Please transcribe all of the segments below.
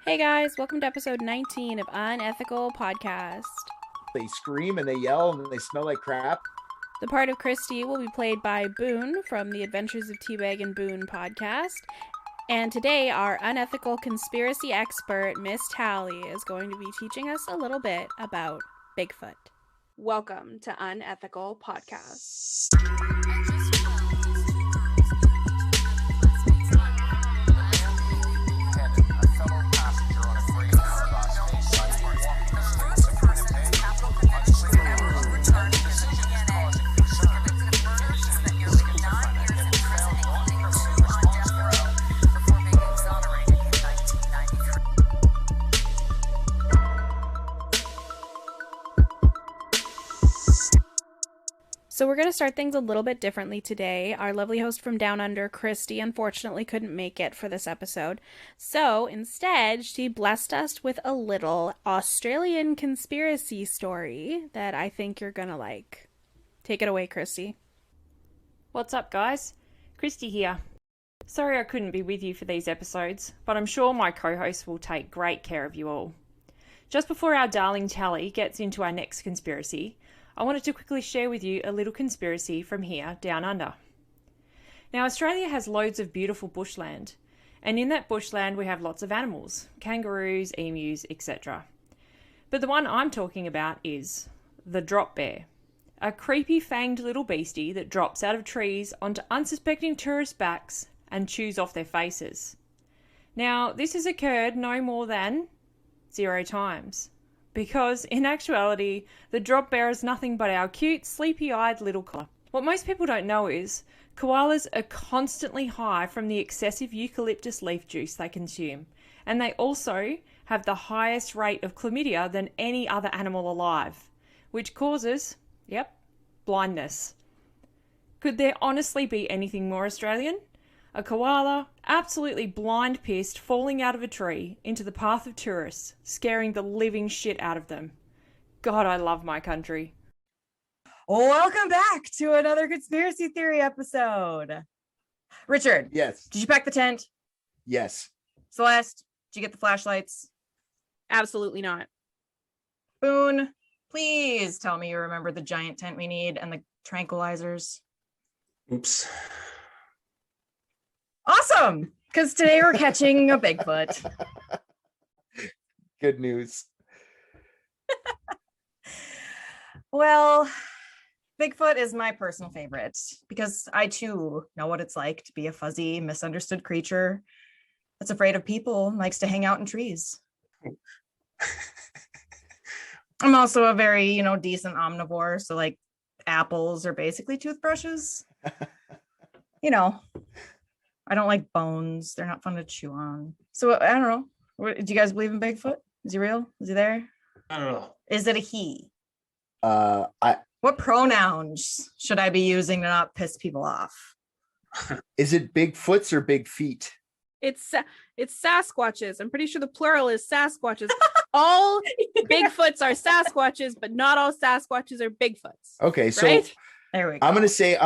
Hey guys, welcome to episode 19 of Unethical Podcast. They scream and they yell and they smell like crap. The part of Kristy will be played by Boone from the Adventures of T-Bagg and Boone podcast. And today, our unethical conspiracy expert, Miss Tally, is going to be teaching us a little bit about Bigfoot. Welcome to Unethical Podcast. So we're going to start things a little bit differently today. Our lovely host from Down Under, Kristy, unfortunately couldn't make it for this episode. So instead, she blessed us with a little Australian conspiracy story that I think you're going to like. Take it away, Kristy. What's up, guys? Kristy here. Sorry I couldn't be with you for these episodes, but I'm sure my co-host will take great care of you all. Just before our darling Tally gets into our next conspiracy, I wanted to quickly share with you a little conspiracy from here down under. Now, Australia has loads of beautiful bushland, and in that bushland we have lots of animals, kangaroos, emus, etc. But the one I'm talking about is the drop bear, a creepy fanged little beastie that drops out of trees onto unsuspecting tourist backs and chews off their faces. Now, this has occurred no more than 0 times. Because, in actuality, the drop bear is nothing but our cute, sleepy-eyed little koala. What most people don't know is, koalas are constantly high from the excessive eucalyptus leaf juice they consume, and they also have the highest rate of chlamydia than any other animal alive, which causes, blindness. Could there honestly be anything more Australian? A koala, absolutely blind pissed, falling out of a tree into the path of tourists, scaring the living shit out of them. God, I love my country. Welcome back to another conspiracy theory episode. Richard. Yes. Did you pack the tent? Yes. Celeste, did you get the flashlights? Absolutely not. Boone, please tell me you remember the giant tent we need and the tranquilizers. Oops. Awesome, because today we're catching a Bigfoot. Good news. Well, Bigfoot is my personal favorite because I too know what it's like to be a fuzzy, misunderstood creature that's afraid of people and likes to hang out in trees. I'm also a very, decent omnivore, so like apples are basically toothbrushes. I don't like bones. They're not fun to chew on. So I don't know. Do you guys believe in Bigfoot? Is he real? Is he there? I don't know. Is it a he? What pronouns should I be using to not piss people off? is it Bigfoots or big feet? It's Sasquatches. I'm pretty sure the plural is Sasquatches. All Bigfoots are Sasquatches, but not all Sasquatches are Bigfoots. Okay, so right? There we go. I'm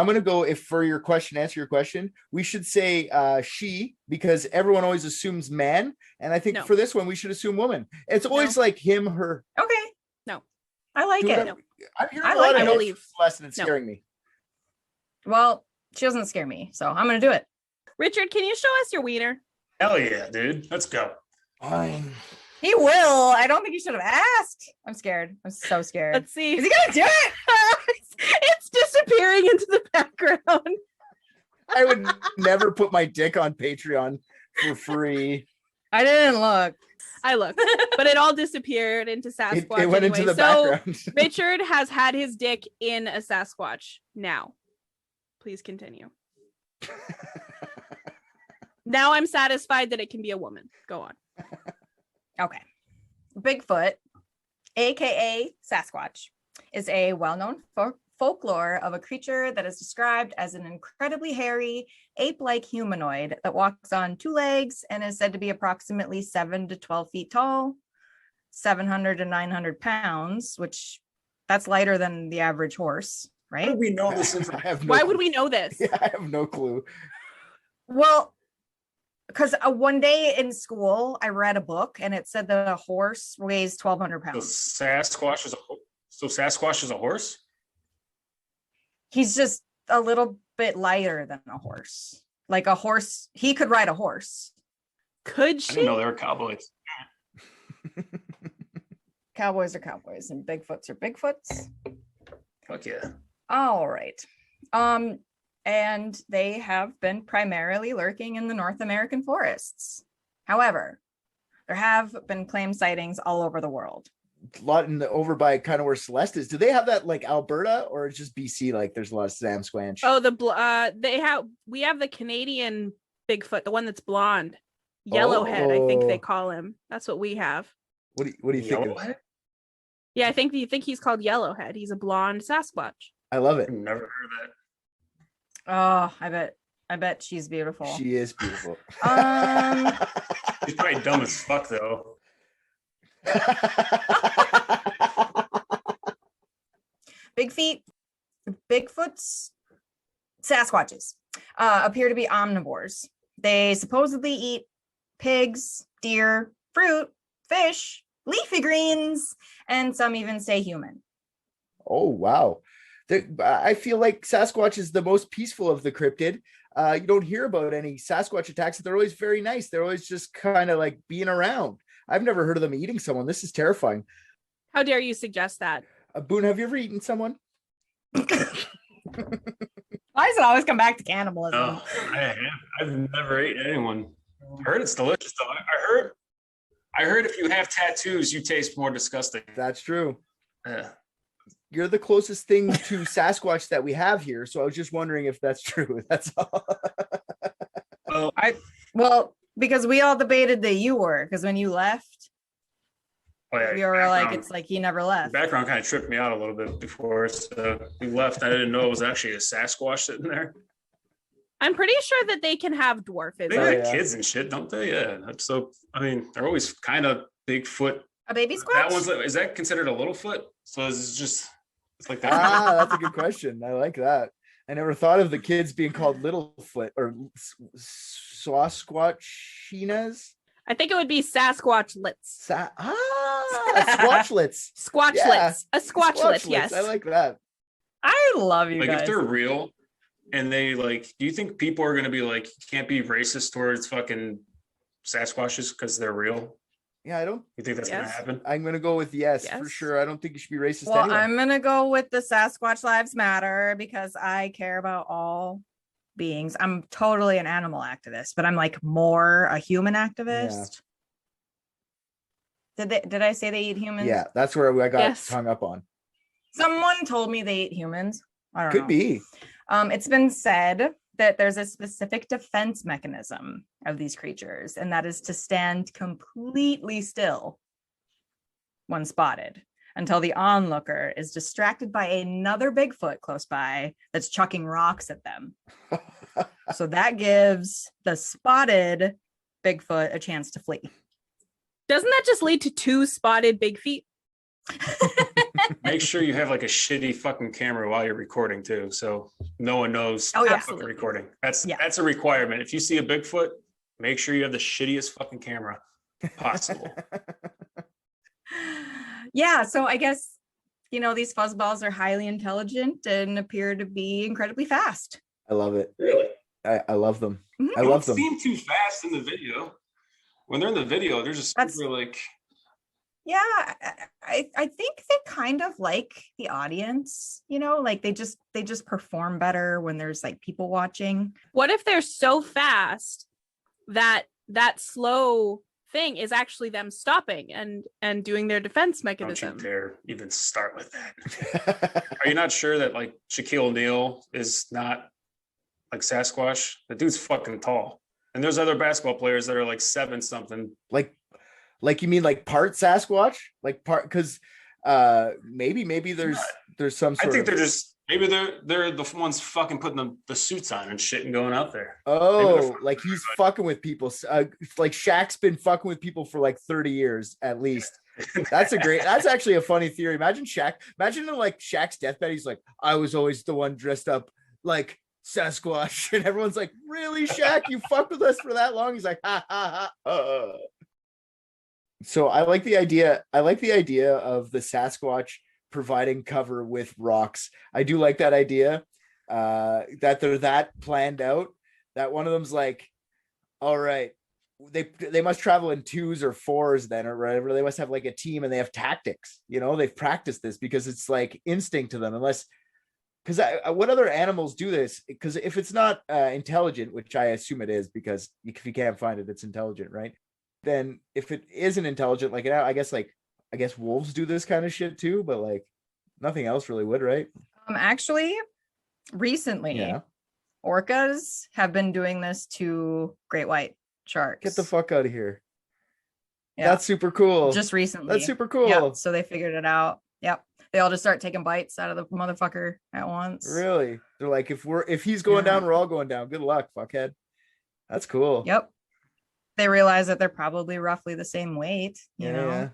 gonna go, if for your question, answer your question, we should say she, because everyone always assumes man, and I think No. for this one we should assume woman. It's always like him, her. Okay. No. I like Do it. whatever. I'm hearing I a lot like of it. notes Believe. less, and it's No. scaring me. Well, she doesn't scare me, so I'm gonna do it. Richard, can you show us your wiener? Hell yeah, dude. Let's go. Fine. He will. I don't think you should have asked. I'm scared. I'm so scared. Let's see. Is he gonna do it? It's disappearing into the background. I would never put my dick on Patreon for free. I didn't look. I looked, but it all disappeared into Sasquatch. It went into the background. Richard has had his dick in a Sasquatch. Now, please continue. Now I'm satisfied that it can be a woman. Go on. Okay. Bigfoot, aka Sasquatch, is a well-known folklore of a creature that is described as an incredibly hairy, ape-like humanoid that walks on 2 legs and is said to be approximately 7 to 12 feet tall, 700 to 900 pounds, which that's lighter than the average horse, How right? do we know this information? Why would we know this? Yeah, I have no clue. Well, because one day in school I read a book and it said that a horse weighs 1,200 So pounds. Sasquatch is a horse? He's just a little bit lighter than a horse. Like a horse, he could ride a horse. Could I she? didn't know they were cowboys. Cowboys are cowboys and Bigfoots are Bigfoots. Fuck yeah. All right. And they have been primarily lurking in the North American forests. However, there have been claimed sightings all over the world. A lot over by kind of where Celeste is. Do they have that like Alberta or it's just BC? Like there's a lot of Sasquatch. Oh, we have the Canadian Bigfoot, the one that's blonde. Yellowhead, I think they call him. That's what we have. What do you think? Yellowhead? Yeah, I think he's called Yellowhead. He's a blonde Sasquatch. I love it. I've never heard of Oh, I bet she's beautiful. She is beautiful. that. She's probably dumb as fuck though. Bigfoots, Sasquatches appear to be omnivores. They supposedly eat pigs, deer, fruit, fish, leafy greens, and some even say human. Oh, wow. I feel like Sasquatch is the most peaceful of the cryptid. You don't hear about any Sasquatch attacks. They're always very nice. They're always just kind of like being around. I've never heard of them eating someone. This is terrifying. How dare you suggest that? Boone, have you ever eaten someone? Why does it always come back to cannibalism? No, I've never eaten anyone. I heard it's delicious though. I heard if you have tattoos, you taste more disgusting. That's true. Yeah. You're the closest thing to Sasquatch that we have here. So I was just wondering if that's true. That's all. Well, because we all debated that you were, because when you left, we were like, it's like he never left. The background kind of tripped me out a little bit before. So we left. I didn't know it was actually a Sasquatch sitting there. I'm pretty sure that they can have dwarfism. They got kids and shit, don't they? Yeah. So I mean, they're always kind of Bigfoot. A baby squatch? That one's is that considered a little foot? So it's just it's like that. That's a good question. I like that. I never thought of the kids being called Littlefoot or Sasquatchinas. I think it would be Sasquatchlets. Squatchlets. Squatchlets. Yeah. A Squatchlet, yes. I like that. I love you Like guys. if they're real and they like, do you think people are gonna be like, you can't be racist towards fucking Sasquatches because they're real? Yeah, I don't. You think that's gonna Yes. happen? I'm gonna go with yes, for Yes. sure. I don't think you should be racist. Well, anyway. I'm gonna go with the Sasquatch Lives Matter because I care about all beings. I'm totally an animal activist, but I'm like more a human activist. Did I say they eat humans? Yeah, that's where I got Yes. hung up on. Someone told me they eat humans. I don't know. Could be. It's been said that there's a specific defense mechanism of these creatures, and that is to stand completely still when spotted until the onlooker is distracted by another Bigfoot close by that's chucking rocks at them. So that gives the spotted Bigfoot a chance to flee. Doesn't that just lead to two spotted big feet? Make sure you have like a shitty fucking camera while you're recording too, so no one knows Oh, yeah. you're fucking recording. That's Yeah. a requirement. If you see a Bigfoot, make sure you have the shittiest fucking camera possible. Yeah, so I guess, these fuzzballs are highly intelligent and appear to be incredibly fast. I love it. Really? I love them. Mhm. I They love don't them. seem too fast in the video. When they're in the video, they're just That's- super like Yeah, I think they kind of like the audience, like they just perform better when there's like people watching. What if they're so fast that slow thing is actually them stopping and doing their defense don't you mechanism? dare even start with that. Are you not sure that like Shaquille O'Neal is not like Sasquatch? The dude's fucking tall. And there's other basketball players that are like 7 something. like you mean like part Sasquatch? Like part because maybe there's some sort I think of they're just maybe they're the ones fucking putting the suits on and shit and going out there. oh, like he's fucking with people. Like Shaq's been fucking with people for like 30 years at least. That's actually a funny theory. Imagine in like Shaq's deathbed, he's like, I was always the one dressed up like Sasquatch. And everyone's like, really, Shaq? You fucked with us for that long? He's like, ha ha ha. So I like the idea. I like the idea of the Sasquatch providing cover with rocks. I do like that idea. That they're that planned out that one of them's like, all right, they must travel in 2s or 4s then or whatever. They must have like a team and they have tactics. They've practiced this because it's like instinct to them. Unless, because what other animals do this? Because if it's not intelligent, which I assume it is, because if you can't find it, it's intelligent, right? Then if it isn't intelligent, like I guess wolves do this kind of shit too, but like nothing else really would, right? Actually, recently, orcas have been doing this to great white sharks. Get the fuck out of here. Yeah. That's super cool. Just recently. That's super cool. Yep. So they figured it out. Yep. They all just start taking bites out of the motherfucker at once. Really? They're like, if he's going down, we're all going down. Good luck, fuckhead. That's cool. Yep. They realize that they're probably roughly the same weight, you know,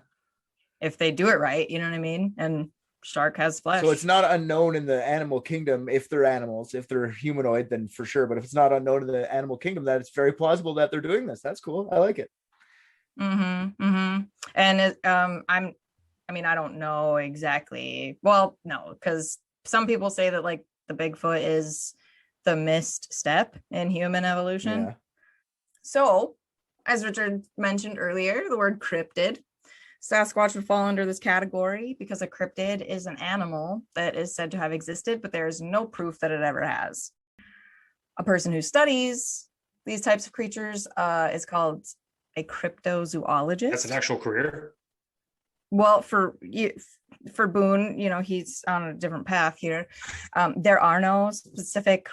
if they do it right, you know what I mean? And shark has flesh. So it's not unknown in the animal kingdom. If they're animals, if they're humanoid, then for sure. But if it's not unknown in the animal kingdom, that it's very plausible that they're doing this. That's cool. I like it. And I don't know exactly. Well, no, because some people say that like the Bigfoot is the missed step in human evolution. Yeah. So, as Richard mentioned earlier, the word cryptid. Sasquatch would fall under this category because a cryptid is an animal that is said to have existed, but there is no proof that it ever has. A person who studies these types of creatures is called a cryptozoologist. That's an actual career? Well, for Boone, he's on a different path here. There are no specific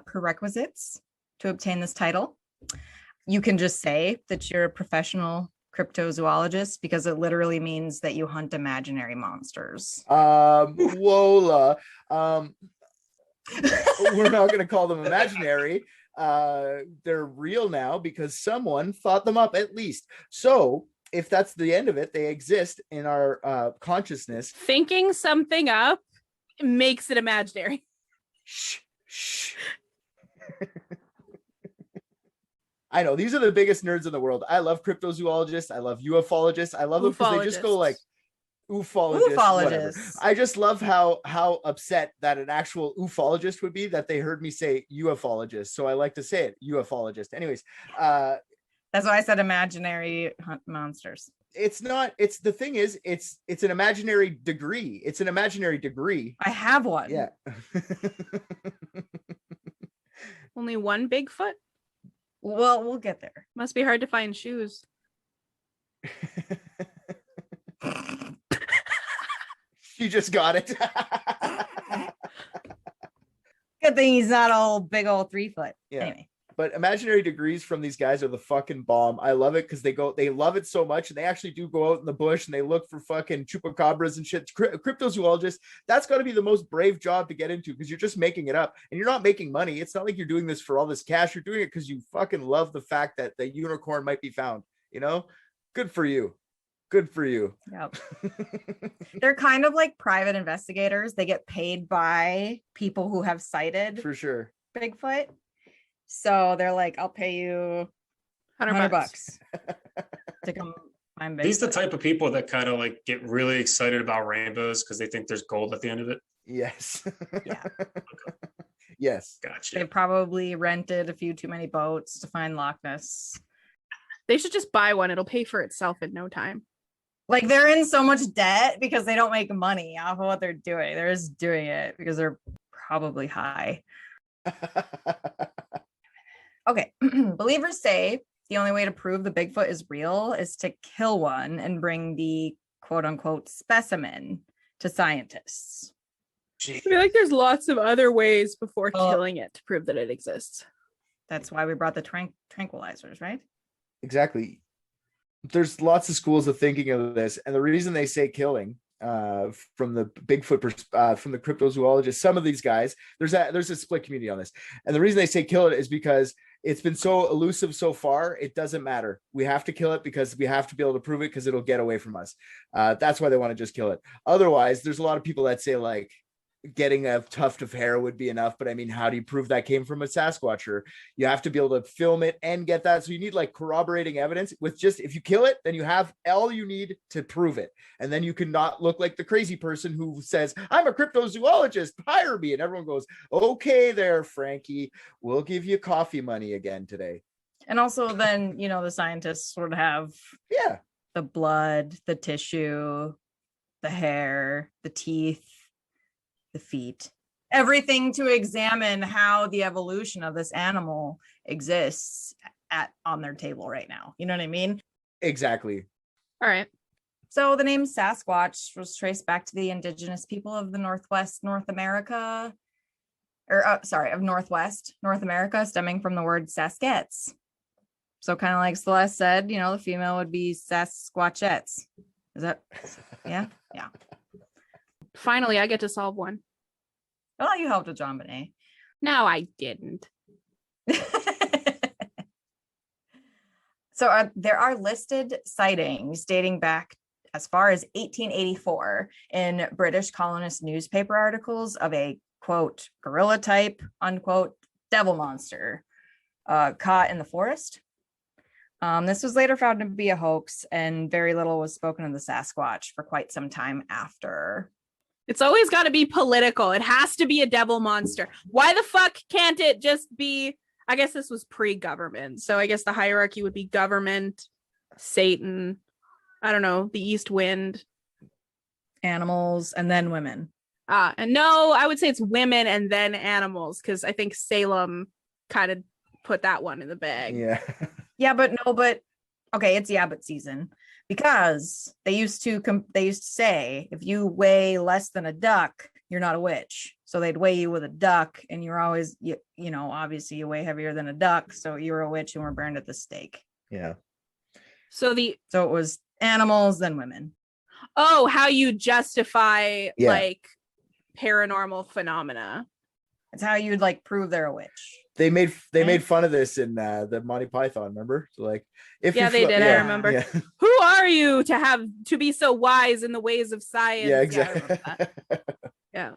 prerequisites to obtain this title. You can just say that you're a professional cryptozoologist because it literally means that you hunt imaginary monsters. Lola, we're not going to call them imaginary. They're real now because someone thought them up at least. So if that's the end of it, they exist in our consciousness. Thinking something up makes it imaginary. Shh. I know these are the biggest nerds in the world. I love cryptozoologists. I love ufologists. I love them because they just go like ufologist. I just love how upset that an actual ufologist would be that they heard me say ufologist. So I like to say it, ufologist. Anyways, that's why I said imaginary hunt monsters. It's not. It's the thing is, it's an imaginary degree. It's an imaginary degree. I have one. Yeah. Only one Bigfoot? Well, we'll get there. Must be hard to find shoes. She just got it. Good thing he's not all big old 3 foot. Yeah. Anyway. But imaginary degrees from these guys are the fucking bomb. I love it because they love it so much, and they actually do go out in the bush and they look for fucking chupacabras and shit. Cryptozoologists, that's got to be the most brave job to get into because you're just making it up and you're not making money. It's not like you're doing this for all this cash. You're doing it because you fucking love the fact that the unicorn might be found. Good for you. Good for you. Yep. They're kind of like private investigators. They get paid by people who have cited for sure Bigfoot. So they're like, I'll pay you $100 to come find Bigfoot. These the type of people that kind of like get really excited about rainbows because they think there's gold at the end of it. Yes. Yeah. Okay. Yes. Gotcha. They probably rented a few too many boats to find Loch Ness. They should just buy one. It'll pay for itself in no time. Like they're in so much debt because they don't make money off of what they're doing. They're just doing it because they're probably high. Okay. Believers say the only way to prove the Bigfoot is real is to kill one and bring the quote unquote specimen to scientists. I feel like there's lots of other ways before killing it to prove that it exists. That's why we brought the tranquilizers, right? Exactly. There's lots of schools of thinking of this, and the reason they say killing from the Bigfoot from the cryptozoologists, some of these guys, there's a split community on this, and the reason they say kill it is because it's been so elusive so far. It doesn't matter. We have to kill it because we have to be able to prove it because it'll get away from us. That's why they want to just kill it. Otherwise, there's a lot of people that say like, getting a tuft of hair would be enough, but I mean, how do you prove that came from a Sasquatch? Or you have to be able to film it and get that. So you need like corroborating evidence. With just, if you kill it, then you have all you need to prove it, and then you can not look like the crazy person who says, I'm a cryptozoologist, hire me, and everyone goes, okay there, Frankie, we'll give you coffee money again today. And also then, you know, the scientists would have the blood, the tissue, the hair, the teeth, the feet, everything to examine how the evolution of this animal exists on their table right now. You know what I mean? Exactly. All right. So the name Sasquatch was traced back to the indigenous people of the Northwest North America, of Northwest North America, stemming from the word Saskets. So kind of like Celeste said, you know, the female would be Sasquatchettes. Is that? Yeah. Yeah. Finally, I get to solve one. Oh, you helped with John Bonet. No, I didn't. So there are listed sightings dating back as far as 1884 in British colonist newspaper articles of a, quote, gorilla type, unquote, devil monster caught in the forest. This was later found to be a hoax, and very little was spoken of the Sasquatch for quite some time after. It's always got to be political. It has to be a devil monster. Why the fuck can't it just be, I guess this was pre-government, so I guess the hierarchy would be government, Satan, I don't know, the East Wind, animals, and then women. And no, I would say it's women and then animals, because I think Salem kind of put that one in the bag. But okay, it's but season, because they used to say if you weigh less than a duck, you're not a witch. So they'd weigh you with a duck, and you're always, you know, obviously you weigh heavier than a duck, so you're a witch and were burned at the stake. Yeah. So it was animals, then women. Oh, how you justify like paranormal phenomena. It's how you'd like prove they're a witch. They made fun of this in the Monty Python, remember? So like, if they did. I remember. Yeah. Who are you to be so wise in the ways of science? Yeah, exactly. Yeah.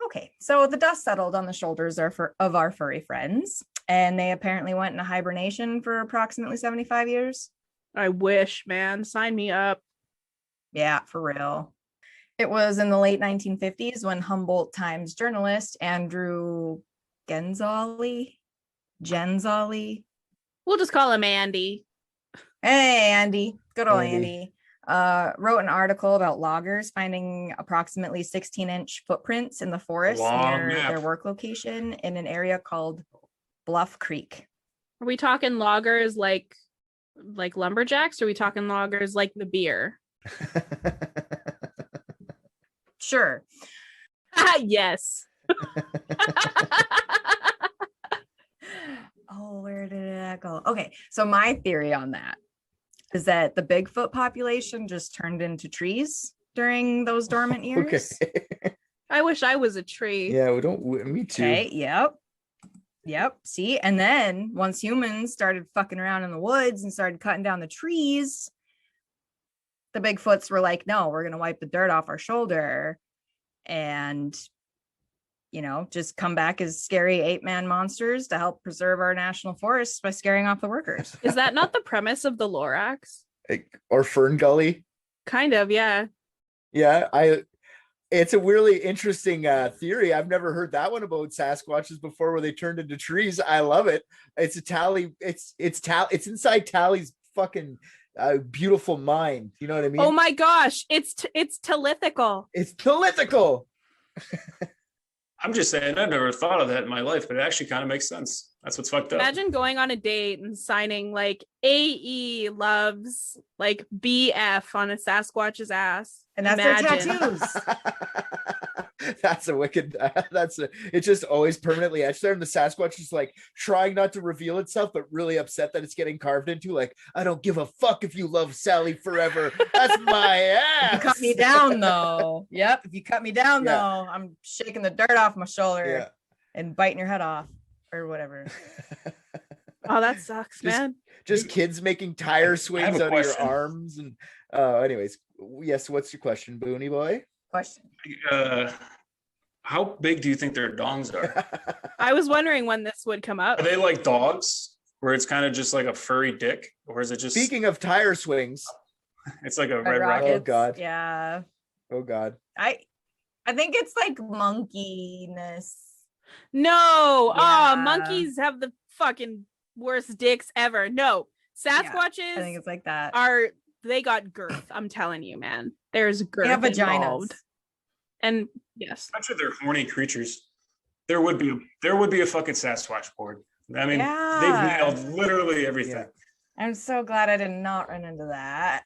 Okay, so the dust settled on the shoulders of our furry friends, and they apparently went into hibernation for approximately 75 years. I wish, man. Sign me up. Yeah, for real. It was in the late 1950s when Humboldt Times journalist Andrew Genzali. We'll just call him Andy. Hey, Andy. Good old Andy. Wrote an article about loggers finding approximately 16-inch footprints in the forest near their work location in an area called Bluff Creek. Are we talking loggers like lumberjacks? Or are we talking loggers like the beer? Sure. Yes. Oh, where did that go? Okay, so my theory on that is that the Bigfoot population just turned into trees during those dormant years. Okay. I wish I was a tree. Yeah, me too. Okay, yep. See, and then once humans started fucking around in the woods and started cutting down the trees, the Bigfoots were like, no, we're going to wipe the dirt off our shoulder and, you know, just come back as scary 8-man monsters to help preserve our national forests by scaring off the workers. Is that not the premise of the Lorax? Or Fern Gully? Kind of, yeah. Yeah, it's a really interesting theory. I've never heard that one about Sasquatches before, where they turned into trees. I love it. It's a Tally. It's inside Tally's fucking beautiful mind. You know what I mean? Oh my gosh, it's telethical. It's telethical. I'm just saying, I've never thought of that in my life, but it actually kind of makes sense. That's what's fucked up. Imagine going on a date and signing like AE loves like BF on a Sasquatch's ass. And that's their tattoos. That's a wicked, it's just always permanently etched there. And the Sasquatch is like trying not to reveal itself, but really upset that it's getting carved into. Like, I don't give a fuck if you love Sally forever. That's my ass. You cut me down though. Yep. If you cut me down though, I'm shaking the dirt off my shoulder and biting your head off or whatever. Oh, that sucks, man. Just kids making tire swings out of your arms. And anyways, yes, what's your question, Booney boy? Question. How big do you think their dongs are? I was wondering when this would come up. Are they like dogs, where it's kind of just like a furry dick, or is it just? Speaking of tire swings, It's like a Red red rocket. Oh, God. Yeah. Oh God. I think it's like monkeyness. No, Yeah. monkeys have the fucking worst dicks ever. No, Sasquatches I think it's like that. they got girth. I'm telling you, man. There's girth They have vaginas. involved. And yes, I'm sure they're horny creatures. There would be a fucking Sasquatch board. I mean, Yeah. they've nailed literally everything. Yeah. I'm so glad I did not run into that.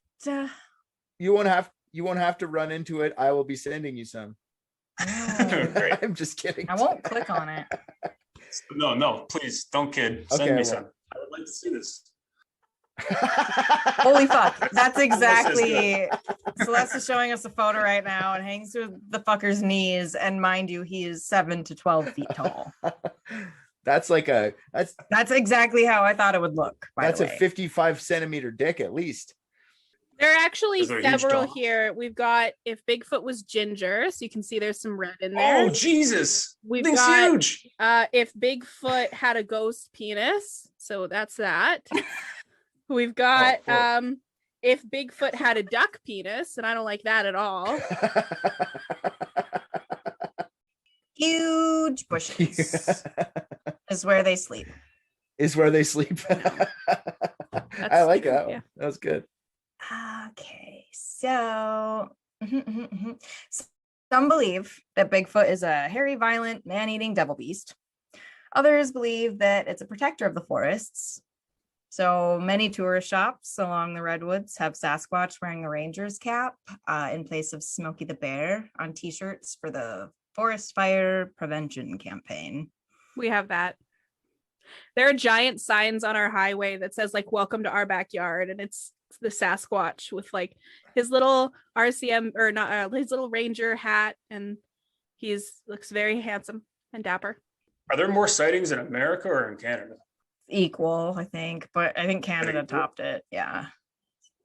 You won't have to run into it. I will be sending you some. No. Great. I'm just kidding. I won't click on it. No, please don't kid. Send Okay, I me won't. some. I would like to see this. Holy fuck. That's This exactly. Celeste is showing us a photo right now and hangs to the fucker's knees. And mind you, he is 7 to 12 feet tall. That's That's exactly how I thought it would look. that's a way. 55 centimeter dick at least. there are actually Those are huge several dogs. here. We've got if Bigfoot was ginger, so you can see there's some red in there. Oh Jesus! We've Thing's got huge. if Bigfoot had a ghost penis, so that's that. We've got Oh, if Bigfoot had a duck penis, and I don't like that at all. Huge bushes is where they sleep. Is where they sleep. I like true, that yeah. one. That was good. Okay, so some believe that Bigfoot is a hairy, violent, man-eating devil beast. Others believe that it's a protector of the forests. So many tourist shops along the redwoods have Sasquatch wearing a ranger's cap in place of Smokey the Bear on t-shirts for the Forest Fire Prevention Campaign. We have that. There are giant signs on our highway that says like "Welcome to our backyard," and it's the Sasquatch with like his little RCM or not his little ranger hat, and looks very handsome and dapper. Are there more sightings in America or in Canada? Equal, I think, but I think Canada Equal? topped it. Yeah.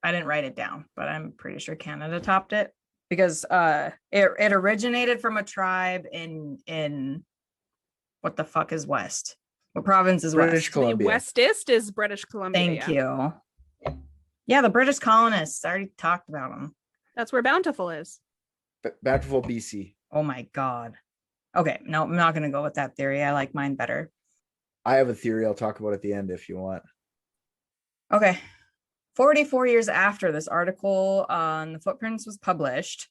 I didn't write it down, but I'm pretty sure Canada topped it because it originated from a tribe in what the fuck is West? What province is British West? Columbia. The Westist is British Columbia. Thank yeah. you. Yeah, the British colonists. I already talked about them. That's where Bountiful is. Bountiful, BC. Oh my God. Okay, no, I'm not going to go with that theory. I like mine better. I have a theory I'll talk about at the end if you want. Okay. 44 years after this article on the footprints was published,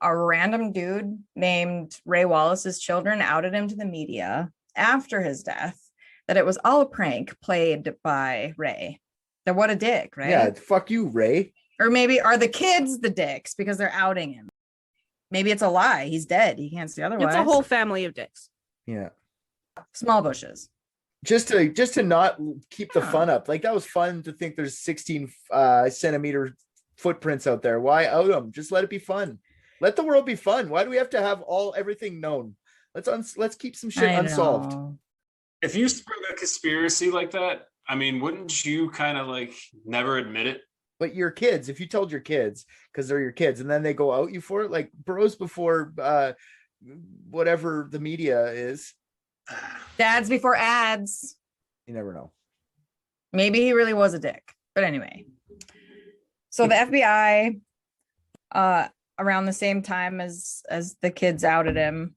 a random dude named Ray Wallace's children outed him to the media after his death that it was all a prank played by Ray. That what a dick, right? Yeah, fuck you, Ray. Or maybe are the kids the dicks because they're outing him? Maybe it's a lie. He's dead. He can't see otherwise. It's a whole family of dicks. Yeah. Small bushes. Just to not keep the Yeah. fun up. Like that was fun to think there's 16 centimeter footprints out there. Why out them? Just let it be fun. Let the world be fun. Why do we have to have everything known? Let's keep some shit I unsolved. know. If you spread a conspiracy like that, I mean, wouldn't you kind of like never admit it? But your kids, if you told your kids, because they're your kids, and then they go out you for it, like bros before whatever the media is, Dads before ads. you never know. Maybe he really was a dick. But anyway. So the FBI, around the same time as the kids outed him,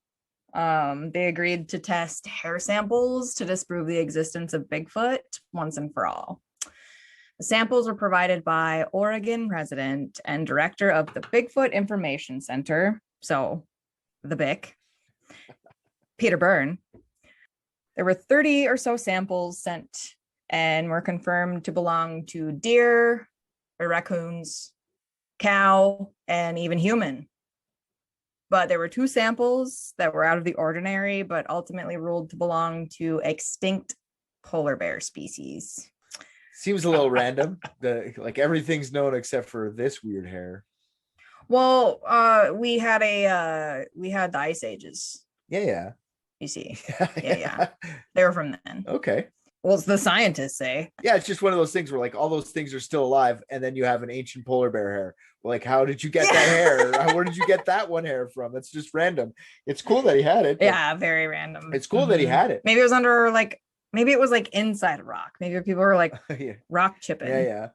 they agreed to test hair samples to disprove the existence of Bigfoot once and for all. The samples were provided by Oregon resident and director of the Bigfoot Information Center, so the BIC, Peter Byrne. There were 30 or so samples sent and were confirmed to belong to deer, or raccoons, cow, and even human. But there were 2 samples that were out of the ordinary, but ultimately ruled to belong to extinct polar bear species. Seems a little random. Like everything's known except for this weird hair. Well, we had the ice ages, Yeah. you see. Yeah. They were from then. Okay. Well, it's the scientists say. Yeah, it's just one of those things where like all those things are still alive, and then you have an ancient polar bear hair. Like, how did you get that hair? Where did you get that one hair from? It's just random. It's cool that he had it. Yeah, very random. It's cool that he had it. Maybe it was under like, maybe it was like inside a rock. Maybe people were like Yeah. rock chipping. Yeah.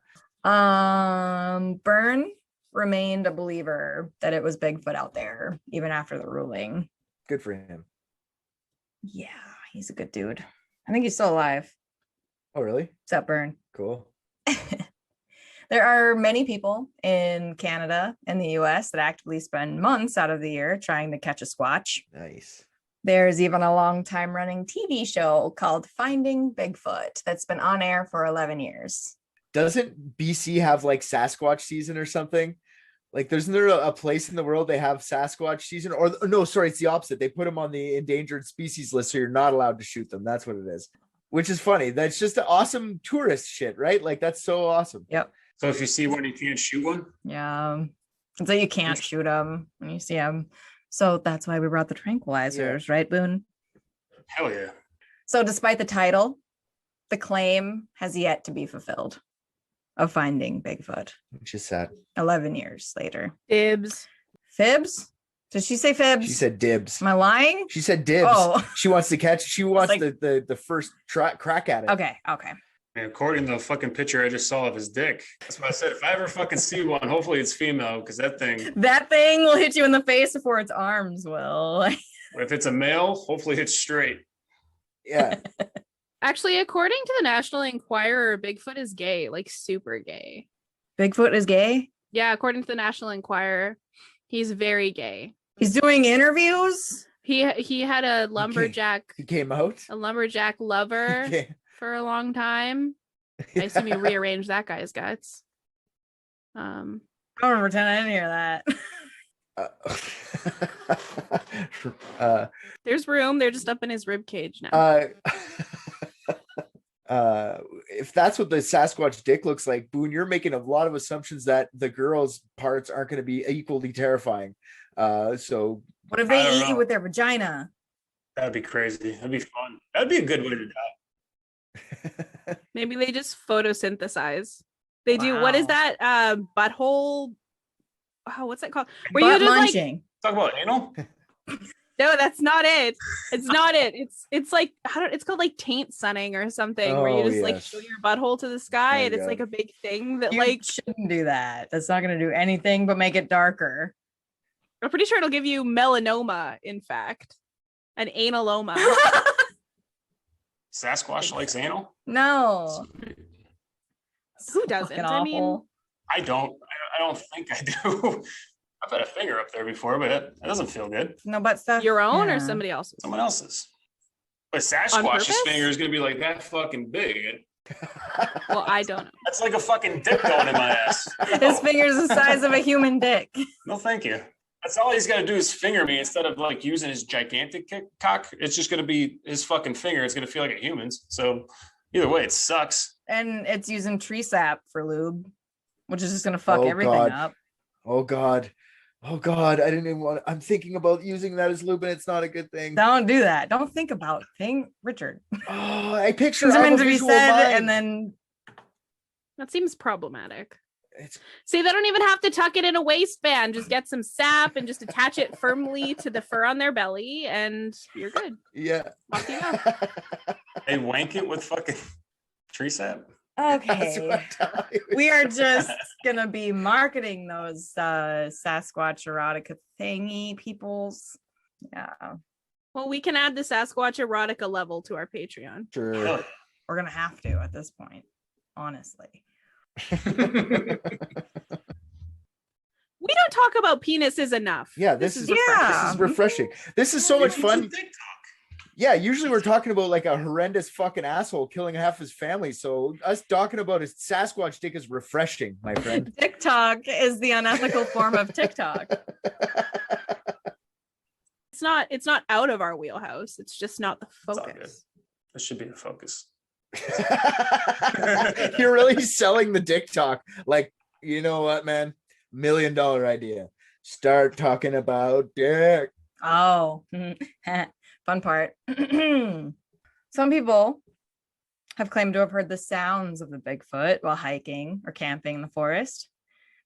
Byrne remained a believer that it was Bigfoot out there, even after the ruling. Good for him. Yeah, he's a good dude. I think he's still alive. Oh, really? Except Byrne. Cool. There are many people in Canada and the US that actively spend months out of the year trying to catch a Squatch. Nice. There's even a long time running TV show called Finding Bigfoot that's been on air for 11 years. Doesn't BC have like Sasquatch season or something? Like, isn't there a place in the world they have Sasquatch season? Or no, sorry, it's the opposite. They put them on the endangered species list, so you're not allowed to shoot them. That's what it is. Which is funny. That's just an awesome tourist shit, right? Like, that's so awesome. Yep. So if you see one, you can't shoot one? Yeah. So you can't shoot them when you see them. So that's why we brought the tranquilizers, right, Boone? Hell yeah. So despite the title, the claim has yet to be fulfilled of finding Bigfoot. Which is sad. 11 years later. Dibs. Fibs? Did she say fibs? She said dibs. Am I lying? She said dibs. Oh. She wants to catch. She wants like, the first crack at it. Okay. And according to the fucking picture I just saw of his dick, that's what I said. If I ever fucking see one, hopefully it's female, because that thing will hit you in the face before its arms will. if it's a male, hopefully it's straight. Yeah. Actually, according to the National Enquirer, Bigfoot is gay, like super gay. Bigfoot is gay? Yeah, according to the National Enquirer, he's very gay. He's doing interviews? He had a lumberjack. He came out. A lumberjack lover for a long time. I assume he rearranged that guy's guts. I don't pretend I didn't hear that. There's room. They're just up in his rib cage now. If that's what the Sasquatch dick looks like, Boone, you're making a lot of assumptions that the girls' parts aren't going to be equally terrifying. So what if they eat you with their vagina? That'd be crazy. That'd be fun. That'd be a good way to die. Maybe they just photosynthesize. They do. What is that? Butthole. Oh, what's that called? Where Butt you just munching. Talk about anal. No, that's not it. It's not it. It's like it's called like taint sunning or something, where you just like show your butthole to the sky, and it's like a big thing that you shouldn't do that. That's not going to do anything but make it darker. I'm pretty sure it'll give you melanoma. In fact, an analoma. Sasquatch likes anal? No. Who doesn't? I mean, I don't think I do. I've had a finger up there before, but it doesn't feel good. No, but stuff. Your own or somebody else's? Someone else's. But Sasquatch's finger is gonna be like that fucking big. Well, I don't know. That's like a fucking dick going in my ass. His finger's the size of a human dick. No, thank you. That's all he's got to do is finger me instead of like using his gigantic cock. It's just going to be his fucking finger. It's going to feel like a human's. So either way, it sucks. And it's using tree sap for lube, which is just going to fuck everything up. Oh God. I didn't even want I'm thinking about using that as lube, and it's not a good thing. Don't do that. Don't think about thing, Richard. Oh, I picture it's meant to be said, and then that seems problematic. See, they don't even have to tuck it in a waistband. Just get some sap and just attach it firmly to the fur on their belly, and you're good. Yeah. Off you go. They wank it with fucking tree sap. Okay. We are just gonna be marketing those Sasquatch erotica thingy peoples. Yeah. Well, we can add the Sasquatch erotica level to our Patreon. Sure. We're gonna have to at this point, honestly. We don't talk about penises enough. Yeah, this is refreshing. This is so much fun. Yeah, usually we're talking about like a horrendous fucking asshole killing half his family. So us talking about his Sasquatch dick is refreshing, my friend. TikTok is the unethical form of TikTok. It's not out of our wheelhouse. It's just not the focus. That should be the focus. You're really selling the dick talk. Like, you know what, man? $1 million idea. Start talking about dick. Oh, fun part. Some people have claimed to have heard the sounds of the Bigfoot while hiking or camping in the forest.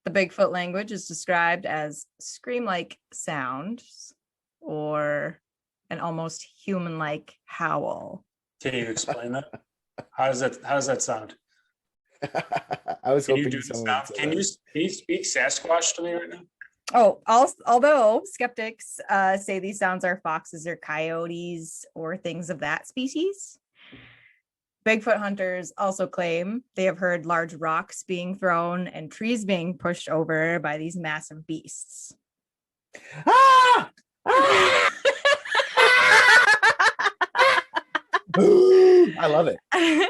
The Bigfoot language is described as scream-like sounds or an almost human-like howl. Can you explain that? How does that sound? I was Can you hoping do the someone sound? would say Can that. you speak Sasquatch to me right now? Oh, although skeptics say these sounds are foxes or coyotes or things of that species, Bigfoot hunters also claim they have heard large rocks being thrown and trees being pushed over by these massive beasts. Ah! Ah! I love it. I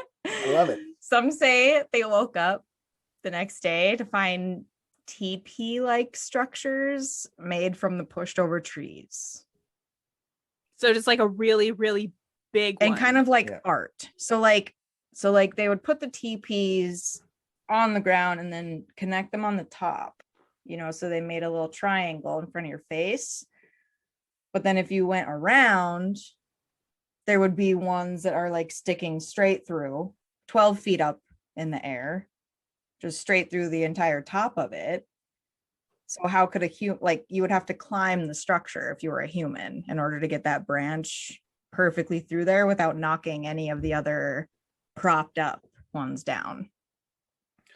love it. Some say they woke up the next day to find teepee-like structures made from the pushed over trees. So just like a really, really big And one. kind of like Yeah. art. So they would put the teepees on the ground and then connect them on the top, so they made a little triangle in front of your face. But then if you went around, there would be ones that are like sticking straight through 12 feet up in the air, just straight through the entire top of it. So how could you would have to climb the structure if you were a human in order to get that branch perfectly through there without knocking any of the other propped up ones down.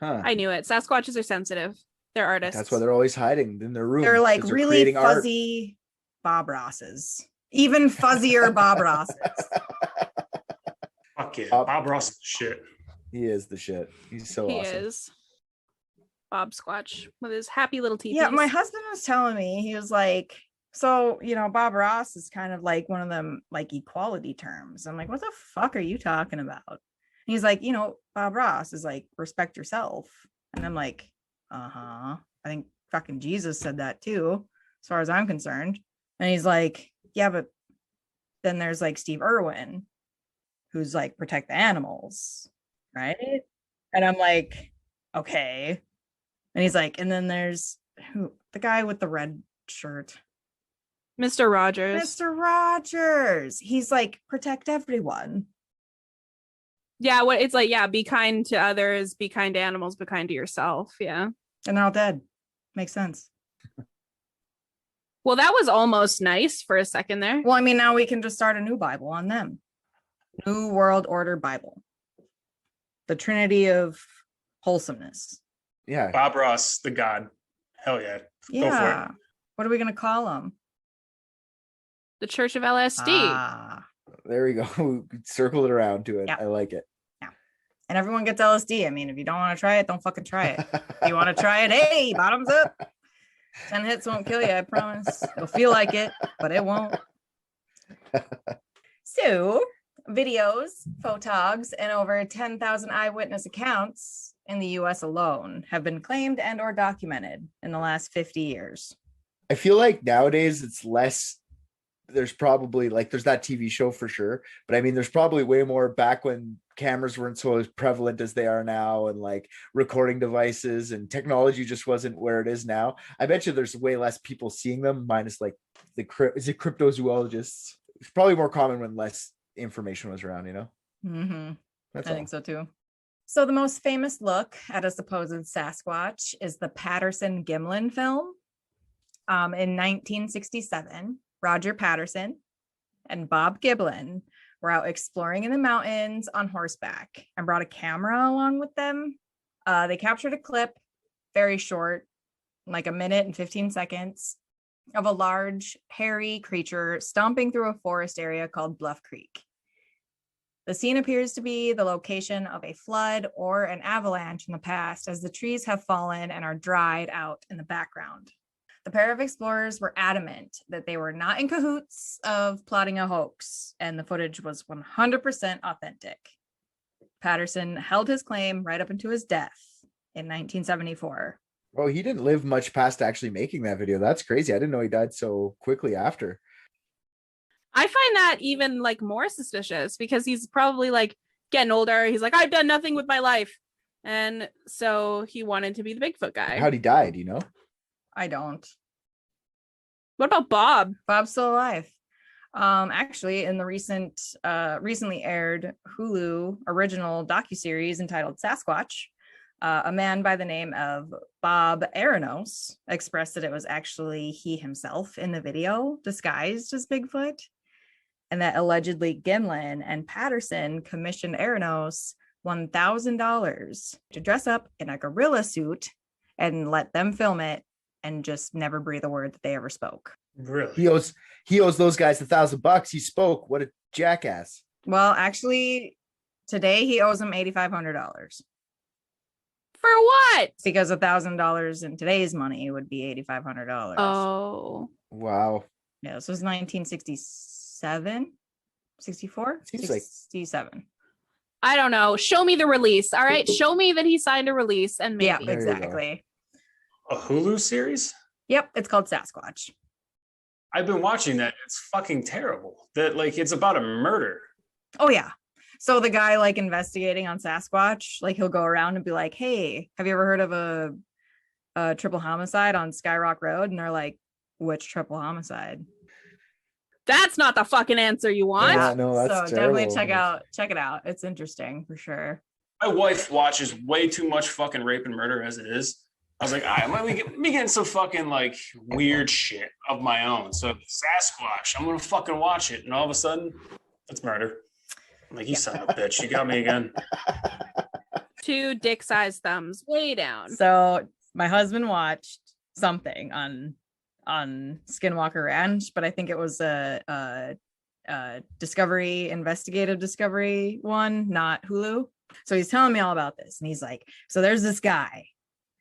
Huh. I knew it. Sasquatches are sensitive. They're artists. That's why they're always hiding in their room. They're like 'cause really creating art. fuzzy Bob Rosses, even fuzzier Bob Rosses. Fuck yeah, Bob- Bob Ross is shit. He is the shit. He's so He awesome. is. Bob Squatch with his happy little teeth. Yeah, my husband was telling me, he was like, so, Bob Ross is kind of like one of them like equality terms. I'm like, what the fuck are you talking about? And he's like, Bob Ross is like, respect yourself. And I'm like, I think fucking Jesus said that too, as far as I'm concerned. And he's like, yeah, but then there's like Steve Irwin, who's like, protect the animals, right? And I'm like, okay. And he's like, and then there's the guy with the red shirt. Mr. Rogers. Mr. Rogers. He's like, protect everyone. Yeah, it's like, be kind to others, be kind to animals, be kind to yourself. Yeah. And they're all dead. Makes sense. Well, that was almost nice for a second there. Well, I mean, now we can just start a new Bible on them. New World Order Bible. The Trinity of Wholesomeness. Yeah. Bob Ross, the god. Hell yeah. Go for Yeah. it. What are we going to call them? The Church of LSD. There we go. Circle it around to it. Yeah. I like it. And everyone gets LSD. I mean, if you don't want to try it, don't fucking try it. If you want to try it, hey, bottoms up. 10 hits won't kill you, I promise. You'll feel like it, but it won't. So, videos, photogs, and over 10,000 eyewitness accounts in the US alone have been claimed and or documented in the last 50 years. I feel like nowadays it's less. There's probably there's that TV show for sure, but I mean, there's probably way more back when cameras weren't so as prevalent as they are now, and like recording devices and technology just wasn't where it is now. I bet you there's way less people seeing them, minus like is it cryptozoologists? It's probably more common when less information was around, Mm-hmm. That's I all. think so too. So the most famous look at a supposed Sasquatch is the Patterson Gimlin film. In 1967, Roger Patterson and Bob Gimlin were out exploring in the mountains on horseback and brought a camera along with them. They captured a clip, very short, like a minute and 15 seconds, of a large, hairy creature stomping through a forest area called Bluff Creek. The scene appears to be the location of a flood or an avalanche in the past, as the trees have fallen and are dried out in the background. The pair of explorers were adamant that they were not in cahoots of plotting a hoax, and the footage was 100% authentic. Patterson held his claim right up into his death in 1974. Oh, he didn't live much past actually making that video. That's crazy. I didn't know he died so quickly after. I find that even like more suspicious because he's probably like getting older. He's like, I've done nothing with my life. And so he wanted to be the Bigfoot guy. How'd he die? Do you know? I don't. What about Bob? Bob's still alive. Actually, in the recently aired Hulu original docuseries entitled Sasquatch, a man by the name of Bob Aranos expressed that it was actually he himself in the video disguised as Bigfoot, and that allegedly Gimlin and Patterson commissioned Aranos $1,000 to dress up in a gorilla suit and let them film it and just never breathe a word that they ever spoke. Really? He owes those guys $1,000. He spoke. What a jackass. Well, actually, today he owes them $8,500 For what? because $1,000 in today's money would be $8,500. Oh. Wow. Yeah, this was 1967, 64, Seems like- 67. I don't know. Show me the release. All right. Show me that he signed a release and maybe. Yeah, There you go. exactly. A Hulu series? Yep, it's called Sasquatch. I've been watching that. It's fucking terrible. That like it's about a murder. Oh yeah. So the guy like investigating on Sasquatch, like he'll go around and be like, "Hey, have you ever heard of a triple homicide on Skyrock Road?" And they're like, "Which triple homicide?" That's not the fucking answer you want. Yeah, no, that's so definitely terrible. check it out. It's interesting for sure. My wife watches way too much fucking rape and murder as it is. I was like, all right, let me get some fucking like weird shit of my own. So Sasquatch, I'm gonna fucking watch it, and all of a sudden, it's murder. I'm like, you son of a bitch, you got me again. 2 dick-sized thumbs way down. So my husband watched something on Skinwalker Ranch, but I think it was a investigative discovery one, not Hulu. So he's telling me all about this, and he's like, so there's this guy,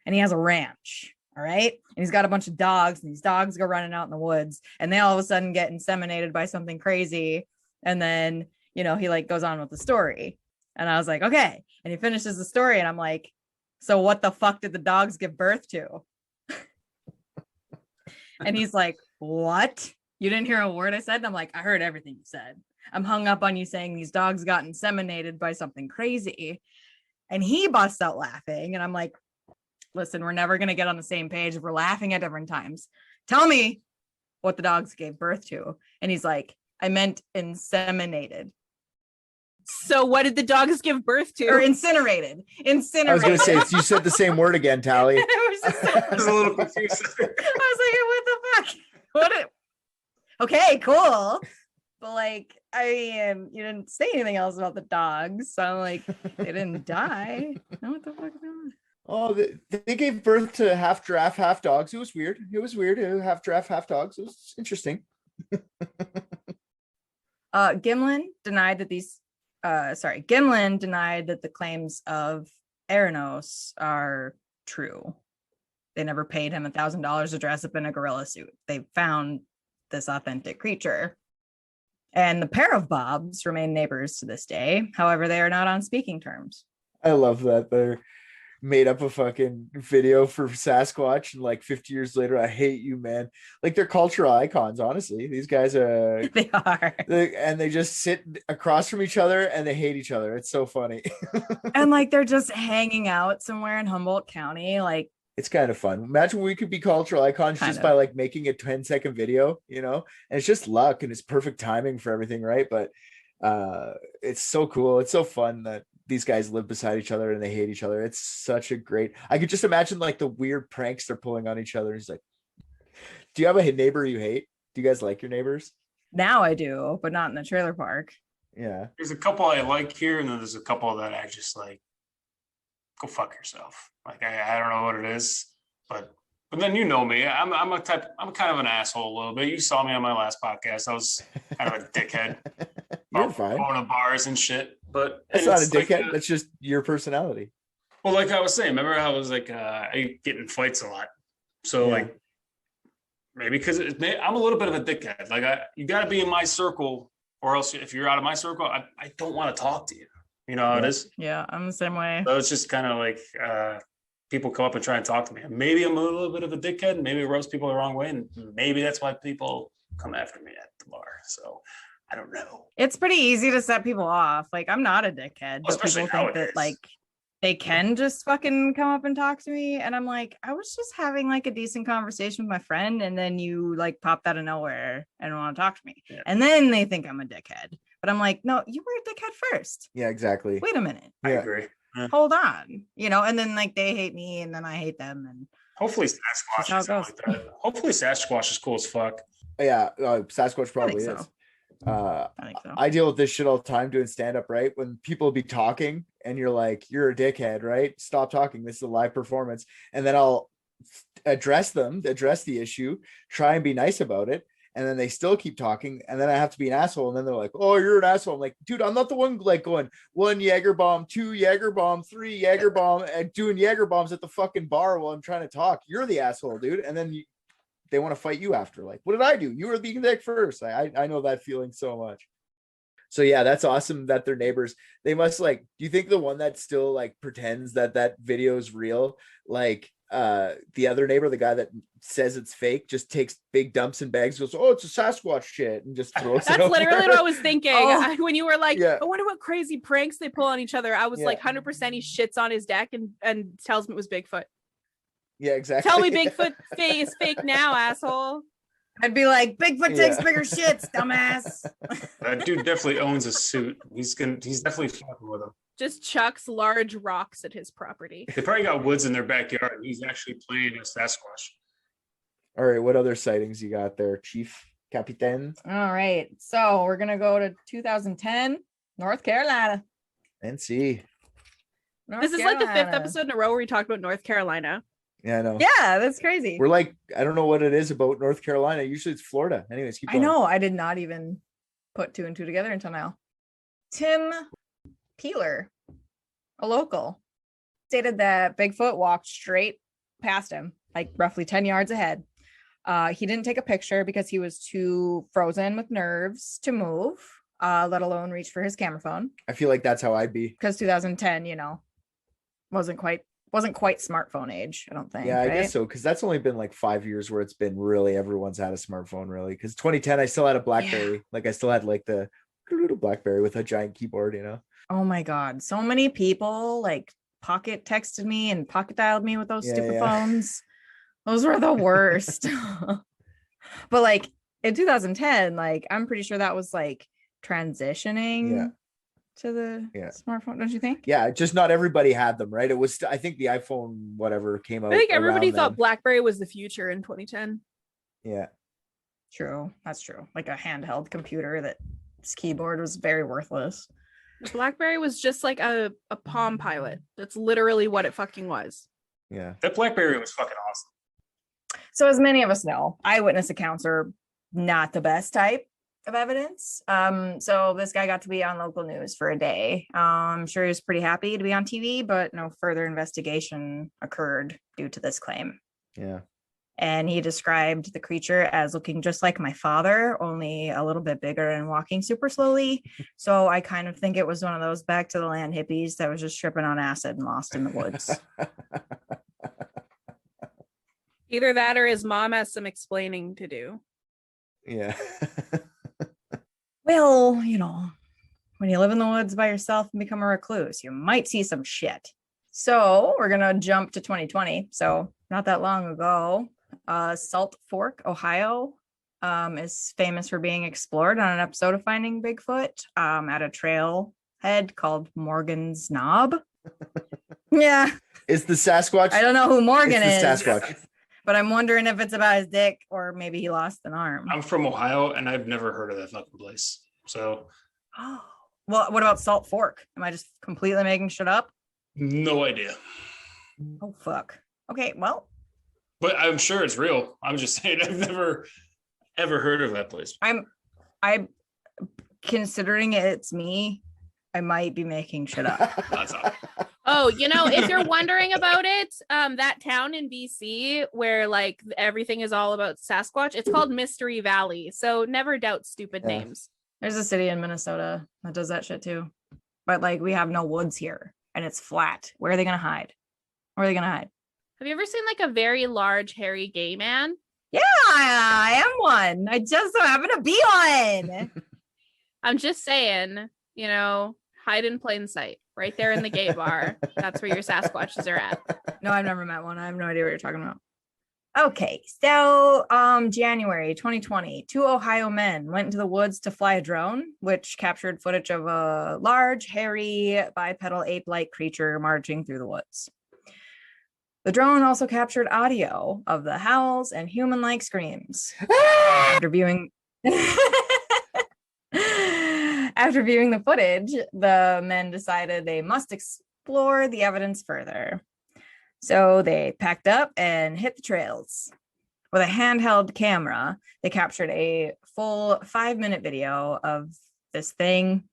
and he has a ranch, all right, and he's got a bunch of dogs, and these dogs go running out in the woods, and they all of a sudden get inseminated by something crazy, and then he like goes on with the story, and I was like, okay, and he finishes the story, and I'm like, so what the fuck did the dogs give birth to? And he's like, what? You didn't hear a word I said? And I'm like, I heard everything you said. I'm hung up on you saying these dogs got inseminated by something crazy. And he busts out laughing. And I'm like, listen, we're never going to get on the same page if we're laughing at different times. Tell me what the dogs gave birth to. And he's like, I meant inseminated. So what did the dogs give birth to? Or incinerated. I was going to say, you said the same word again, Tally. I was a little confused. I was like, what the fuck? Okay, cool. But like, I mean, you didn't say anything else about the dogs. So I'm like, they didn't die. What the fuck is going on? Oh, they gave birth to half giraffe, half dogs. It was weird. Half giraffe, half dogs. It was interesting. Gimlin denied that Gimlin denied that the claims of Aranos are true. They never paid him $1,000 to dress up in a gorilla suit. They found this authentic creature. And the pair of Bobs remain neighbors to this day. However, they are not on speaking terms. I love that they're made up a fucking video for Sasquatch, and like 50 years later, I hate you, man. Like, they're cultural icons, honestly. These guys are. They are. And they just sit across from each other and they hate each other. It's so funny. And like they're just hanging out somewhere in Humboldt County. Like, it's kind of fun. Imagine we could be cultural icons by like making a 10-second video, and it's just luck and it's perfect timing for everything, right? But it's so cool. It's so fun that these guys live beside each other and they hate each other. It's such a great. I could just imagine like the weird pranks they're pulling on each other. He's like, do you have a neighbor you hate? Do you guys like your neighbors? now I do, but not in the trailer park. Yeah. There's a couple I like here, and then there's a couple that I just like, go fuck yourself. Like, I don't know what it is, but then you know me. I'm kind of an asshole a little bit. You saw me on my last podcast. I was kind of a dickhead. You're fine. Going to bars and shit. But That's not a like, dickhead. That's just your personality. well, like I was saying, remember I was like, I get in fights a lot. So Yeah. like, maybe because I'm a little bit of a dickhead. Like you got to be in my circle, or else if you're out of my circle, I don't want to talk to you. You know how it is? Yeah, I'm the same way. So it's just kind of like people come up and try and talk to me. Maybe I'm a little bit of a dickhead. Maybe I roast people the wrong way. And maybe that's why people come after me at the bar. So I don't know. It's pretty easy to set people off. Like, I'm not a dickhead, but Especially people think that nowadays. like they can just fucking come up and talk to me. And I'm like, I was just having like a decent conversation with my friend. And then you like popped out of nowhere and want to talk to me. Yeah. And then they think I'm a dickhead. But I'm like, no, you were a dickhead first. Yeah, exactly. Wait a minute. I Yeah. agree. Yeah. Hold on. And then like they hate me and then I hate them. And Hopefully That's how Sasquatch it is not goes. like that. Hopefully Sasquatch is cool as fuck. Yeah, Sasquatch probably so. is. I think so. I deal with this shit all the time doing stand-up, right? When people be talking and you're like, you're a dickhead, right? Stop talking. This is a live performance. And then I'll address the issue, try and be nice about it. And then they still keep talking. And then I have to be an asshole. And then they're like, oh, you're an asshole. I'm like, dude, I'm not the one like going 1 Jaeger bomb, 2 Jaeger bomb, 3 Jaeger bomb, and doing Jaeger bombs at the fucking bar while I'm trying to talk. You're the asshole, dude. And then they want to fight you after. Like, what did I do? You were the dick first. I know that feeling so much. So yeah, that's awesome that they're neighbors. They must like, do you think the one that still like pretends that video is real, like the other neighbor, the guy that says it's fake, just takes big dumps in bags, goes, oh, it's a Sasquatch shit, and just throws That's it over. literally what I was thinking. Oh. When you were like, Yeah. I wonder what crazy pranks they pull on each other. I was Yeah. like 100% he shits on his deck and tells me it was Bigfoot. Yeah, exactly. Tell me Bigfoot is fake now, asshole. I'd be like, Bigfoot takes Yeah. bigger shits, dumbass. That dude definitely owns a suit. He's definitely fucking with him. Just chucks large rocks at his property. They probably got woods in their backyard. And he's actually playing a Sasquatch. All right, what other sightings you got there, Chief Capitan? All right. So we're going to go to 2010, North Carolina. NC. North This is like the fifth Carolina. episode in a row where we talked about North Carolina. Yeah, I know. Yeah, that's crazy. We're like, I don't know what it is about North Carolina. Usually it's Florida. Anyways, keep I going. know. I did not even put 2 and 2 together until now. Tim Peeler, a local, stated that Bigfoot walked straight past him, like roughly 10 yards ahead. He didn't take a picture because he was too frozen with nerves to move, let alone reach for his camera phone. I feel like that's how I'd be. Because 2010, wasn't quite smartphone age, I don't think. Yeah, I right? guess so. Because that's only been like 5 years where it's been really everyone's had a smartphone, really. Because 2010, I still had a BlackBerry. Yeah. Like I still had like the little BlackBerry with a giant keyboard, Oh my God. So many people like pocket texted me and pocket dialed me with those Yeah, stupid yeah. phones. Those were the worst. But like in 2010, like I'm pretty sure that was like transitioning Yeah. to the Yeah. smartphone, don't you think? Yeah, just not everybody had them, right? It was, I think the iPhone whatever came out. I think everybody around thought then. BlackBerry was the future in 2010. Yeah. True. That's true. Like a handheld computer that's keyboard was very worthless. BlackBerry was just like a Palm Pilot. That's literally what it fucking was. Yeah. That BlackBerry was fucking awesome. So as many of us know, eyewitness accounts are not the best type of evidence. So this guy got to be on local news for a day. I'm sure he was pretty happy to be on TV, but no further investigation occurred due to this claim. Yeah. And he described the creature as looking just like my father, only a little bit bigger and walking super slowly. So I kind of think it was one of those back to the land hippies that was just tripping on acid and lost in the woods. Either that or his mom has some explaining to do. Yeah. Well, when you live in the woods by yourself and become a recluse, you might see some shit. So we're going to jump to 2020. So not that long ago, Salt Fork, Ohio, is famous for being explored on an episode of Finding Bigfoot at a trailhead called Morgan's Knob. Yeah. It's the Sasquatch. I don't know who Morgan It's is, the Sasquatch. but I'm wondering if it's about his dick or maybe he lost an arm. I'm from Ohio and I've never heard of that fucking place. So Oh, well, what about Salt Fork? Am I just completely making shit up? no idea. Oh, fuck. Okay, well, But I'm sure it's real. I'm just saying I've never ever heard of that place. I'm considering it's me, I might be making shit up. That's all. Oh, if you're wondering about it, that town in BC where like everything is all about Sasquatch, it's called Mystery Valley. So never doubt stupid Yeah. names. There's a city in Minnesota that does that shit too. But like we have no woods here and it's flat. Where are they gonna hide? Where are they gonna hide? Have you ever seen like a very large hairy gay man? Yeah, I am one. I just so happen to be one. I'm just saying, hide in plain sight, right there in the gay bar. That's where your Sasquatches are at. No, I've never met one. I have no idea what you're talking about. Okay, so January 2020, 2 Ohio men went into the woods to fly a drone, which captured footage of a large, hairy, bipedal ape-like creature marching through the woods. The drone also captured audio of the howls and human-like screams. After viewing the footage, the men decided they must explore the evidence further. So they packed up and hit the trails. With a handheld camera, they captured a full 5-minute video of this thing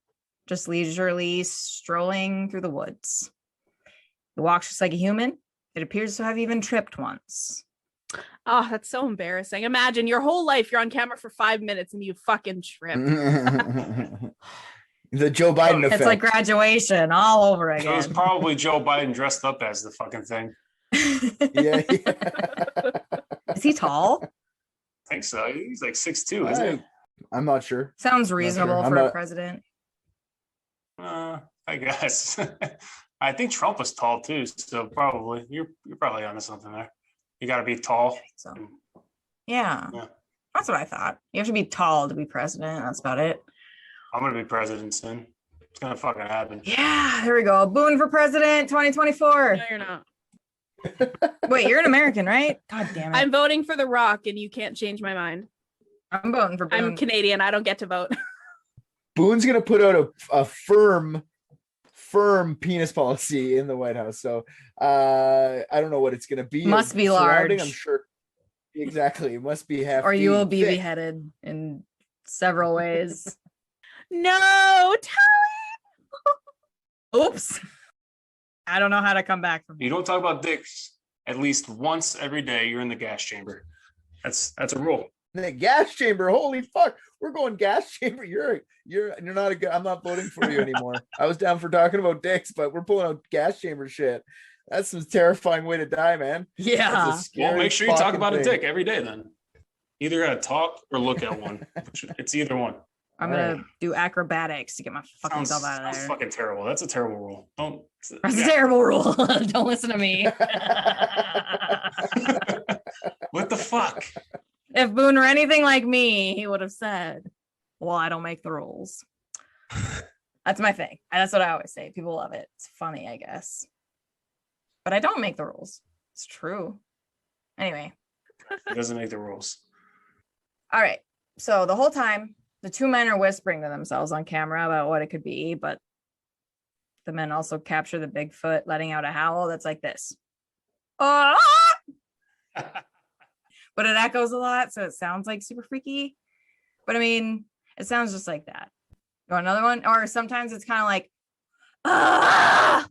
just leisurely strolling through the woods. It walks just like a human. It appears to have even tripped once. Oh, that's so embarrassing. Imagine your whole life you're on camera for 5 minutes and you fucking trip. The Joe Biden effect. It's like graduation all over again. So it was probably Joe Biden dressed up as the fucking thing. Yeah. Is he tall? I think so. He's like 6'2", isn't he? I'm not sure. Sounds reasonable sure. for a president. I guess. I think Trump was tall too, so probably you're probably onto something there. You got to be tall. I think so. Yeah, that's what I thought. You have to be tall to be president. That's about it. I'm gonna be president soon. It's gonna fucking happen. Yeah, there we go. Boone for president 2024. No, you're not. Wait, you're an American, right? God damn it. I'm voting for The Rock and you can't change my mind. I'm voting for Boone. I'm Canadian. I don't get to vote. Boone's gonna put out a firm penis policy in the White House. So I don't know what it's gonna be. Must be large. I'm sure. Exactly. It must be half. Or you will be thick. beheaded in several ways. No, Oops. I don't know how to come back from You don't talk about dicks at least once every day. You're in the gas chamber. That's a rule. The gas chamber. Holy fuck. We're going gas chamber. You're not a good. I'm not voting for you anymore. I was down for talking about dicks, but we're pulling out gas chamber shit. That's some terrifying way to die, man. Yeah. Well, make sure you talk about a dick every day then. Either gotta talk or look at one. It's either one. I'm gonna do acrobatics to get my fucking self out of there. That's fucking terrible. That's a terrible rule. That's a terrible rule. Don't listen to me. What the fuck? If Boone were anything like me, he would have said, well, I don't make the rules. That's my thing. That's what I always say. People love it. It's funny, I guess. But I don't make the rules. It's true. Anyway. He doesn't make the rules. All right. So the whole time, the two men are whispering to themselves on camera about what it could be, but the men also capture the Bigfoot letting out a howl that's like this. Ah! But it echoes a lot, so it sounds like super freaky. But I mean, it sounds just like that. You want another one? Or sometimes it's kind of like, ah!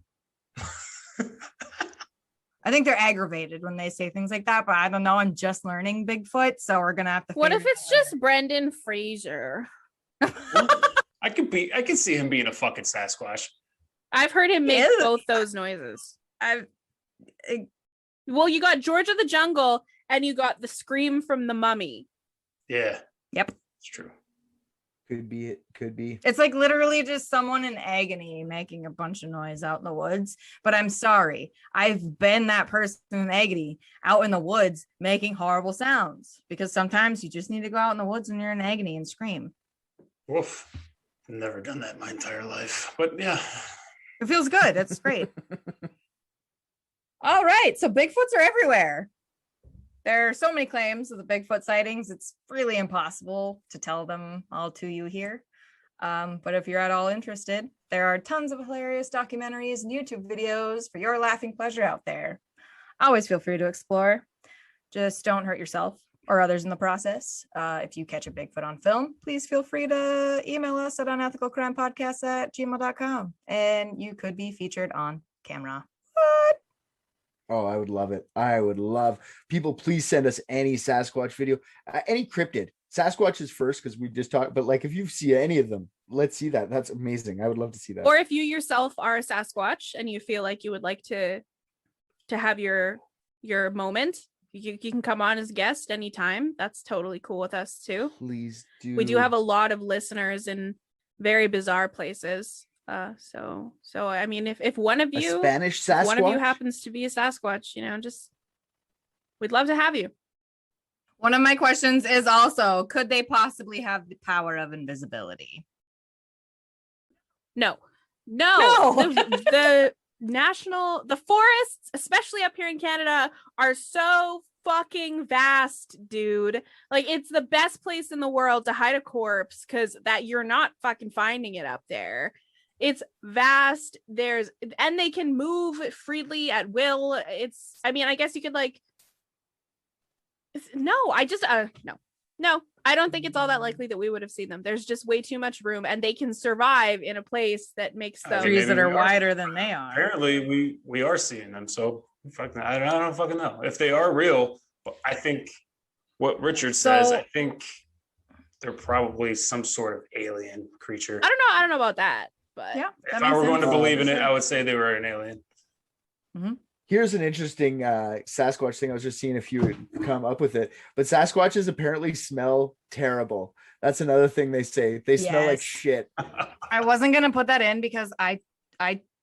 I think they're aggravated when they say things like that, but I don't know. I'm just learning Bigfoot, so we're gonna have to. What if it's just Brendan Fraser? I could see him being a fucking Sasquatch. I've heard him make both those noises. Well, you got George of the Jungle and you got the scream from the Mummy. Yeah. Yep. It's true. Could be it. Could be. It's like literally just someone in agony making a bunch of noise out in the woods. But I'm sorry. I've been that person in agony out in the woods making horrible sounds because sometimes you just need to go out in the woods when you're in agony and scream. Woof. I've never done that my entire life. But yeah. It feels good. It's great. All right. So Bigfoots are everywhere. There are so many claims of the Bigfoot sightings, it's really impossible to tell them all to you here. But if you're at all interested, there are tons of hilarious documentaries and YouTube videos for your laughing pleasure out there. Always feel free to explore. Just don't hurt yourself or others in the process. If you catch a Bigfoot on film, please feel free to email us at unethicalcrimepodcast@gmail.com and you could be featured on camera. What? Oh, I would love it. I would love people. Please send us any Sasquatch video, any cryptid. Sasquatch is first because we just talked, but like if you see any of them, let's see that. That's amazing. I would love to see that. Or if you yourself are a Sasquatch and you feel like you would like to have your moment, you can come on as a guest anytime. That's totally cool with us too. Please do. We do have a lot of listeners in very bizarre places. So I mean, if one of A you, Spanish if one of you Sasquatch? happens to be a Sasquatch, just we'd love to have you. One of my questions is also, could they possibly have the power of invisibility? No. The forests, especially up here in Canada, are so fucking vast, dude. Like, it's the best place in the world to hide a corpse because that you're not fucking finding it up there. It's vast. And they can move freely at will. I guess you could no, I don't think it's all that likely that we would have seen them. There's just way too much room, and they can survive in a place that makes them trees that are wider than they are. Apparently, we are seeing them. So I don't fucking know if they are real. But I think what Richard says. I think they're probably some sort of alien creature. I don't know about that, but yeah, if I were going to believe in it, I would say they were an alien. Mm-hmm. Here's an interesting Sasquatch thing. I was just seeing if you would come up with it. But Sasquatches apparently smell terrible. That's another thing they say. They smell like shit. I wasn't gonna put that in because I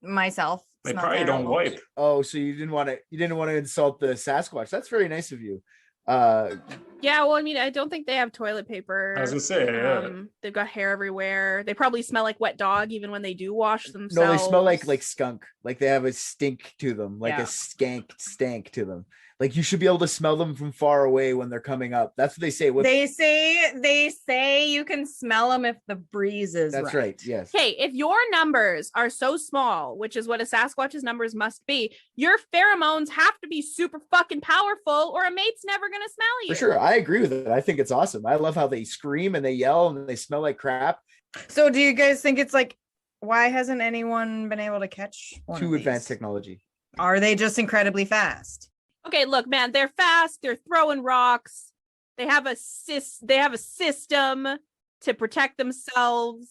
myself. They probably don't wipe. Oh, so you didn't want to insult the Sasquatch. That's very nice of you. Yeah, well, I mean, I don't think they have toilet paper. I was gonna say, yeah. They've got hair everywhere. They probably smell like wet dog even when they do wash themselves. No, they smell like skunk. Like they have a stink to them, like a stank to them. Like you should be able to smell them from far away when they're coming up. That's what they say. They say you can smell them if the breeze is That's right. Yes. Hey, if your numbers are so small, which is what a Sasquatch's numbers must be, your pheromones have to be super fucking powerful, or a mate's never gonna smell you. For sure, I agree with it. I think it's awesome. I love how they scream and they yell and they smell like crap. So, do you guys think it's like, why hasn't anyone been able to catch one Too of advanced these? technology. Are they just incredibly fast? Okay, look, man, they're fast. They're throwing rocks. They have a system to protect themselves.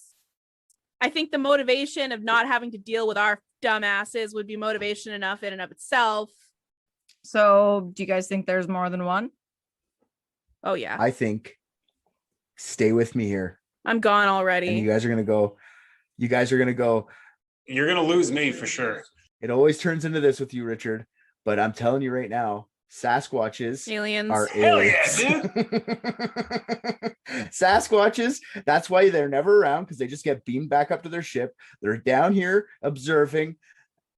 I think the motivation of not having to deal with our dumbasses would be motivation enough in and of itself. So, do you guys think there's more than one? Oh yeah, I think. Stay with me here. I'm gone already. And you guys are gonna go. You're gonna lose me for sure. It always turns into this with you, Richard. But I'm telling you right now, Sasquatches aliens are Hell aliens. yeah, dude. Sasquatches, that's why they're never around, because they just get beamed back up to their ship. They're down here observing.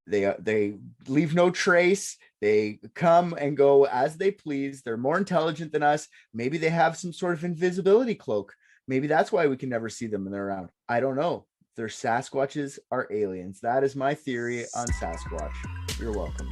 They leave no trace. They come and go as they please. They're more intelligent than us. Maybe they have some sort of invisibility cloak. Maybe that's why we can never see them when they're around. I don't know. Their Sasquatches are aliens. That is my theory on Sasquatch. You're welcome.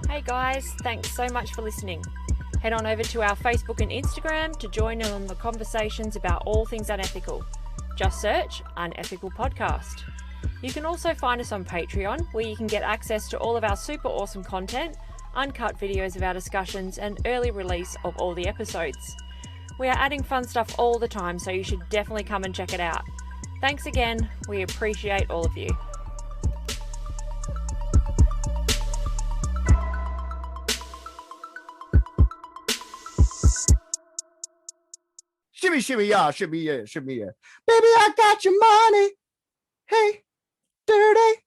Hey guys, thanks so much for listening. Head on over to our Facebook and Instagram to join in on the conversations about all things unethical. Just search Unethical Podcast. You can also find us on Patreon, where you can get access to all of our super awesome content, uncut videos of our discussions, and early release of all the episodes. We are adding fun stuff all the time, so you should definitely come and check it out. Thanks again, we appreciate all of you. Shimmy, shimmy, y'all, shimmy, yeah, shimmy, yeah. Baby, I got your money. Hey, dirty.